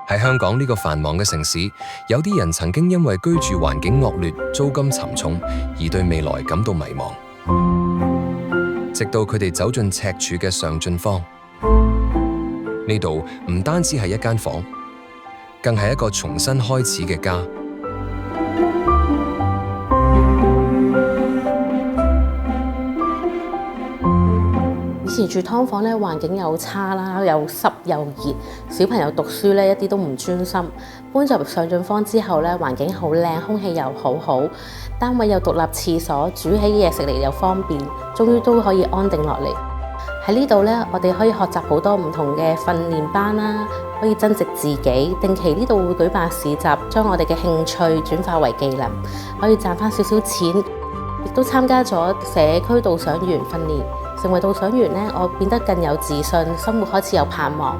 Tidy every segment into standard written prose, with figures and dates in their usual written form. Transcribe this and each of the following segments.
喺香港呢個繁忙嘅城市，有啲人曾經因為居住環境惡劣、租金沉重而對未來感到迷茫。直到佢哋走進赤柱嘅上進坊，呢度唔單止係一間房，更係一個重新開始嘅家。以前住劏房咧，環境又差啦，又濕又熱，小朋友讀書咧一啲都唔專心。搬入上進坊之後咧，環境好靚，空氣又好，單位有獨立廁所，煮起嘢食嚟又方便，終於都可以安定落嚟。喺呢度咧，我哋可以學習好多唔同嘅訓練班啦，可以增值自己。定期呢度會舉辦市集，將我哋嘅興趣轉化為技能，可以賺翻少少錢。亦都參加咗社區導賞員訓練。成為導賞員呢，我變得更有自信，生活開始有盼望。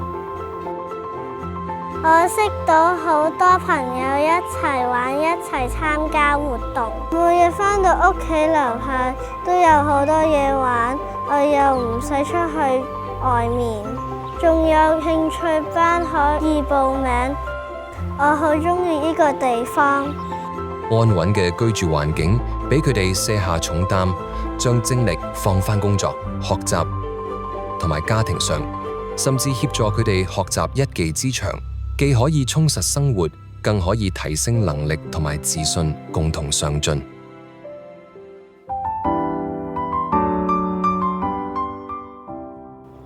我識到好多朋友一齊玩，一齊參加活動。每日返到屋企樓下都有好多嘢玩，我又唔使出去外面，仲有興趣班可以報名。我好鍾意呢個地方。安穩嘅居住環境俾佢哋卸下重擔，將精力放返工作、學習同埋家庭上，甚至協助佢哋學習一技之長，既可以充實生活，更可以提升能力同埋自信，共同上進。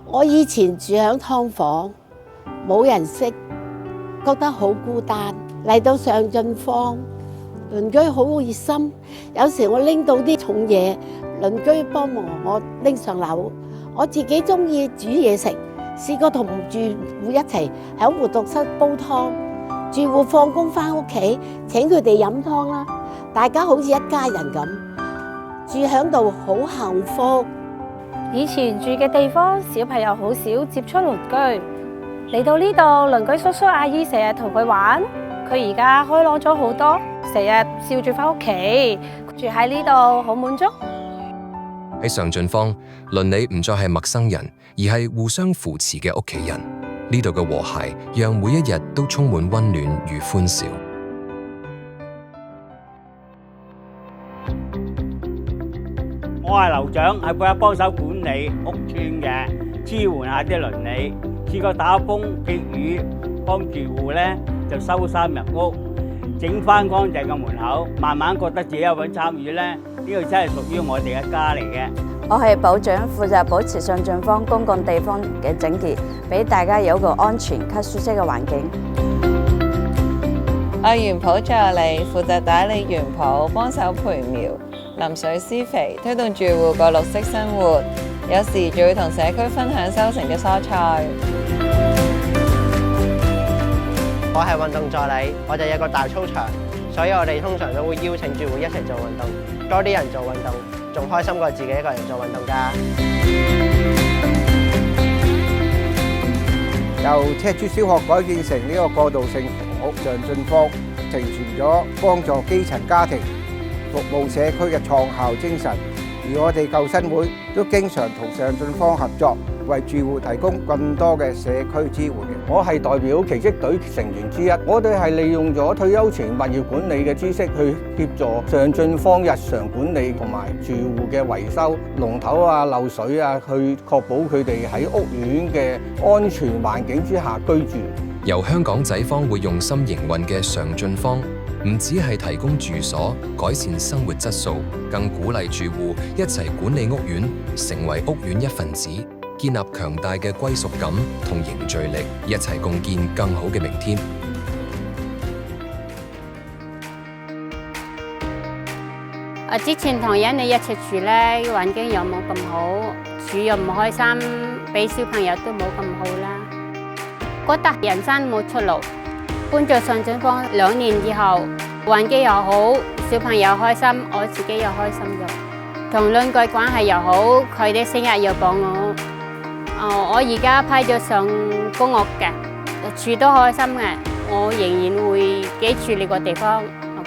我以前住喺劏房，冇人識，覺得好孤單。嚟到上進坊，鄰居好熱心，有時我拎到啲重嘢，鄰居幫忙我拎上樓。我自己中意煮嘢食，試過同住戶一齊喺活動室煲湯，住戶放工返屋企請佢哋飲湯啦，大家好似一家人咁，住喺度好幸福。以前住嘅地方，小朋友好少接觸鄰居，嚟到呢度，鄰居叔叔阿姨成日同佢玩，佢而家開朗咗好多。成日笑住返屋企，住喺呢度好滿足。喺上進坊，鄰里唔再係陌生人，而係互相扶持嘅屋企人。呢度嘅和諧，讓每一日都充滿溫暖與歡笑。我係樓長，係負責幫手管理屋邨嘅，支援下啲鄰里。試過打風結雨，幫住戶咧就收衫入屋。整翻乾淨嘅門口，慢慢覺得自己有份參與咧，呢個真係屬於我哋嘅家嚟嘅。我係保長，負責保持上進坊公共地方嘅整潔，俾大家有個安全及舒適嘅環境。我係園圃助理，負責打理園圃，幫手培苗、淋水施肥，推動住戶過綠色生活。有時仲會同社區分享收成嘅蔬菜。我係運動助理，我哋有個大操場，所以我哋通常都會邀請住戶一齊做運動，多啲人做運動，仲開心過自己一個人做運動㗎。由赤柱小學改建成呢個過渡性房屋上進坊，承傳咗幫助基層家庭、服務社區嘅創校精神。而我哋救生會都經常同上進坊合作，為住戶提供更多嘅社區支援嘅。我係代表奇蹟隊成員之一，我哋係利用咗退休前物業管理嘅知識去協助上進坊日常管理同埋住戶嘅維修、龍頭啊、漏水啊，去確保佢哋喺屋苑嘅安全環境之下居住。由香港仔坊會用心營運嘅上進坊，唔只係提供住所、改善生活質素，更鼓勵住戶一齊管理屋苑，成為屋苑一份子，建立強大嘅歸屬感同凝聚力，一齊共建更好嘅明天。我之前同人哋一齊住咧，環境又冇咁好，住又唔開心，俾小朋友都冇咁好啦，覺得人生冇出路。搬咗上進坊2年之後，環境又好，小朋友開心，我自己又開心咗，同鄰居關係又好，佢哋成日又幫我。我而家批咗上公屋嘅，住都開心嘅，我仍然會記住呢個地方，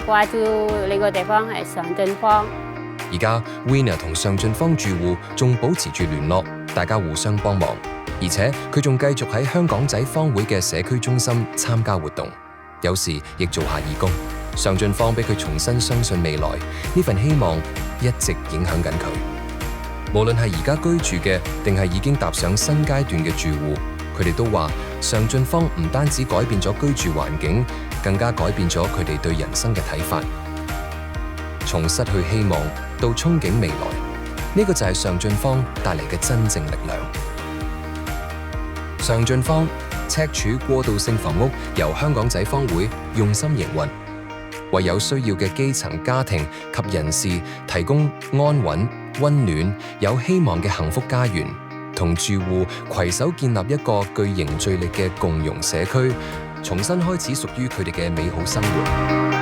掛住呢個地方係上進坊。而家 Winner 同上進坊住戶仲保持住聯絡，大家互相幫忙。而且佢仲繼續喺香港仔坊會嘅社區中心參加活動，有時亦做下義工。尚俊芳俾佢重新相信未來，呢份希望一直影響緊佢。無論係而家居住嘅，定係已經踏上新階段嘅住戶，佢哋都話尚俊芳唔單止改變咗居住環境，更加改變咗佢哋對人生嘅睇法。從失去希望到憧憬未來，呢個就係尚俊芳帶嚟嘅真正力量。尚俊芳赤柱過渡性房屋由香港仔坊會用心營運，為有需要嘅基層家庭及人士提供安穩、溫暖、有希望嘅幸福家園，同住戶攜手建立一個具凝聚力嘅共融社區，重新開始屬於佢哋嘅美好生活。